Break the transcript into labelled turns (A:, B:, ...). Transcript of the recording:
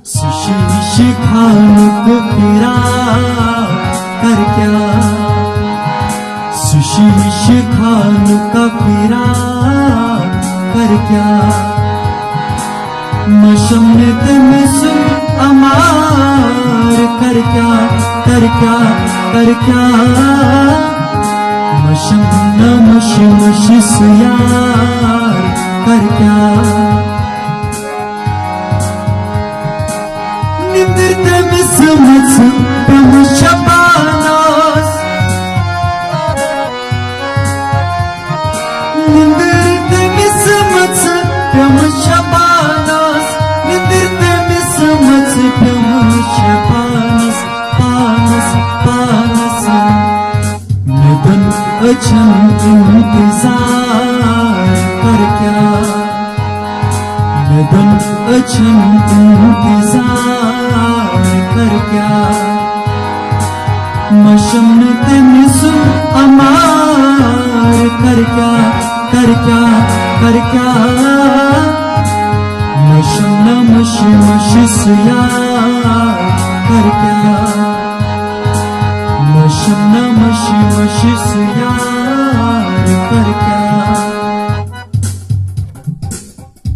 A: सुशीश खान को फिरा कर क्या, सुशीश खान का फिरा कर क्या, मशम्मत में सुन अमार कर क्या, कर क्या, कर क्या, मशम्ना मशमशिस यार कर क्या, निंदिरते मिसमस प्रमुशबानास, निंदिरते मिसमस प्रमुशबानास, निंदिरते मिसमस प्रमुशबानास, पानस पानस, नदन अचन इंतजार कर क्या, नदन अचन इंतजार कर क्या, मशम्मत में सुन अमार कर क्या, कर क्या, कर क्या, मशम्ना मशमशिस यार कर क्या, मशम्ना मशमशिस यार कर क्या।